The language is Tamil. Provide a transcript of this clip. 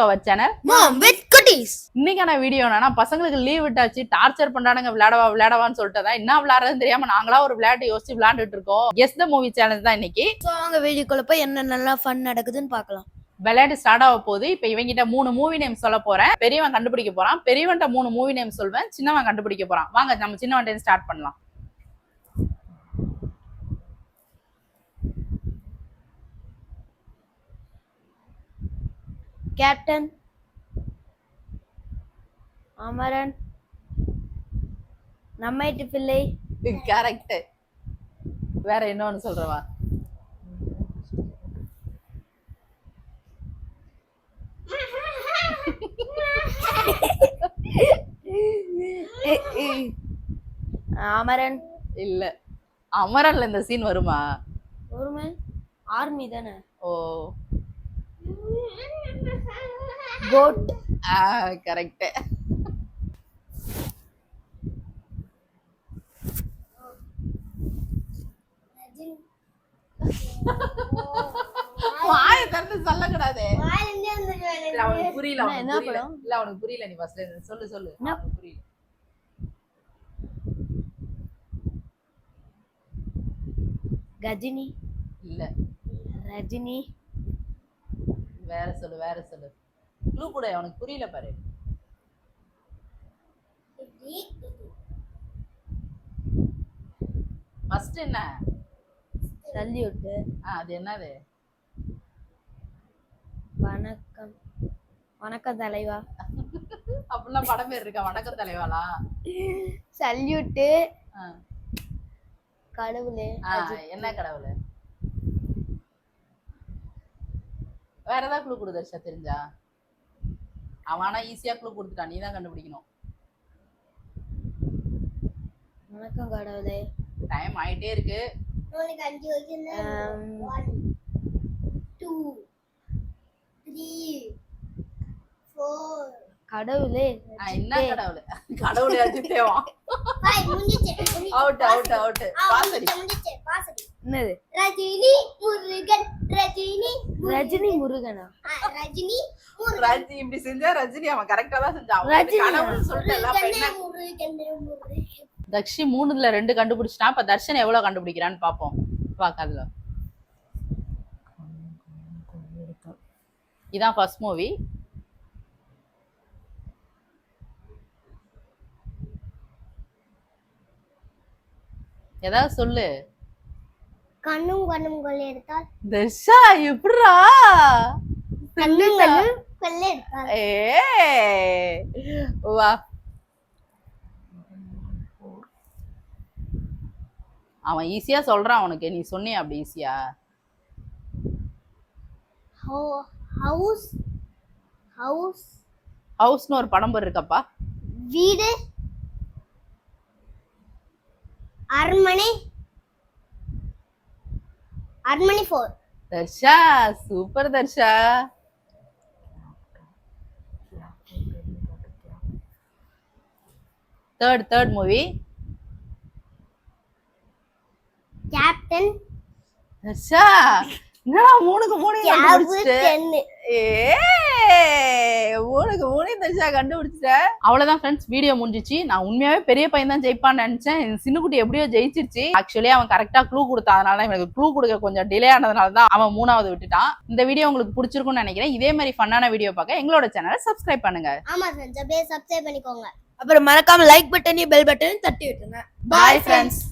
டு அவர் சேனல் Mom with Cuties. இன்னைக்கான வீடியோ என்னன்னா பசங்களுக்கு லீவ் விட்டாச்சு டார்ச்சர் பண்றானுங்க விளையாடவான்னு சொல்லிட்டு தான் என்ன விளையாடுறதுன்னு தெரியாம நாங்களா ஒரு விளையாட்டு யோசிச்சு விளையாண்டுட்டு இருக்கோம். கெஸ் த மூவி சேலஞ்ச் தான் இன்னைக்கு. சோ அவங்க வீடியோக்குள்ள போய் என்ன நல்லா ஃபன் நடக்குதுன்னு பார்க்கலாம். விளையாட்டு ஸ்டார்ட் ஆக போகுது. இப்ப இவங்கிட்ட 3 மூவி நேம் சொல்ல போறேன். பெரியவன் கண்டுபிடிக்க போறான். பெரியவன்ட்ட 3 மூவி நேம் சொல்வேன். சின்னவன் கண்டுபிடிக்க போறான். வாங்க நம்ம சின்னவன்ட்ட ஸ்டார்ட் பண்ணலாம். கேப்டன், அமரன், நம்மைட்டு பிள்ளை. கரெக்ட். வேற இன்னொன்னு சொல்றவா? அமரன் இல்ல, அமரன்ல இந்த சீன் வருமா? ஒருமே ஆர்மி தானே. ஓ கோட். கரெக்ட். வாய திறந்து சொல்லக்கூடாது. அவனுக்கு புரியல. என்ன படம்? இல்ல அவனுக்கு புரியல. நீ ஃபர்ஸ்ட் சொல்லு. அவனுக்கு புரியல. கஜினி. இல்ல ரஜினி. வேற சொல்லு. க்ளூ கூட அவனுக்கு புரியல பாரு. ஃபர்ஸ்ட் என்ன? சல்யூட். அது என்னது? வணக்கம் தலைவா. அப்படிலாம் படம் பேர் இருக்கா? வணக்கம் தலைவாளா? சல்யூட். கடவுளே. என்ன கடவுளே? வேற ஏதாவது க்ளூ கொடு தர்ஷா, தெரிஞ்சா. அவனா ஈஸியா க்ளூ கொடுத்துட்டான், நீ தான் கண்டுபிடிக்கணும். வணக்கம் கடவுளே. டைம் ஆயிட்டே இருக்கு. உனக்கு 5 வச்சிருந்தேன். 1 2 3 4 கடவுளே. என்ன கடவுளே? கடவுளே அஜித்தேவா? முடிஞ்சிச்சு. அவுட். பாசடி. பாசடி. என்னது? ரஜினி முருகன். ரஜினி முருகனா? ரஜினி ரஜினி இப்படி செஞ்சா ரஜினி அவன் கரெக்டா தான் செஞ்சான். கடவுள்னு சொல்லிட்டு எல்லாம் முருகன். தக்ஷி 3ல 2 கண்டுபிடிச்சிட்டான். இப்ப தர்ஷன் எவ்வளவு கண்டுபிடிக்கிறான்னு பாப்போம். பாக்கல. இதான் ஃபர்ஸ்ட் மூவி. ஏதாவது சொல்லு. கண்ணும் கொள்ளை எடுத்தால். தர்ஷா எப்படிரா? கண்ணும் கொள்ளை எடுத்தால். வா. அவன் ஈஸியா சொல்றான் உனக்கு. நீ சொன்னியா அப்படி ஈஸியா? ஹவுஸ்னு ஒரு படம் பேர் இருக்கப்பா. வீடு. அரண்மனை 4. Darsha super Darsha. Third movie. Captain. Darsha என்னடா 3க்கு 3 கண்டுபிடிச்சிட்ட? 3க்கு 3 தர்ஷா கண்டுபிடிச்சிட்ட. அவ்வளவுதான் ஃப்ரெண்ட்ஸ், வீடியோ முடிஞ்சிச்சு. நான் உண்மையாவே பெரிய பையன் தான் ஜெயிப்பான்னு நினைச்சேன். சின்னக்குட்டி எப்படியோ ஜெயிச்சிருச்சு. ஆக்சுவலி அவன் கரெக்டா க்ளூ கொடுத்தான். அதனால எனக்கு க்ளூ கொடுக்க கொஞ்சம் டிலே ஆனதுனால தான் அவன் 3வது விட்டுட்டான். இந்த வீடியோ உங்களுக்கு பிடிச்சிருக்கும்னு நினைக்கிறேன். இதே மாதிரி ஃபன்னான வீடியோ பார்க்க எங்களோட சேனலை சப்ஸ்கிரைப் பண்ணுங்க. ஆமா ஃப்ரெண்ட்ஸ், அப்படியே சப்ஸ்கிரைப் பண்ணிக்கோங்க. அப்புறம் மறக்காம லைக் பட்டனையும் பெல் பட்டனையும் தட்டி விட்டுருங்க. Bye friends.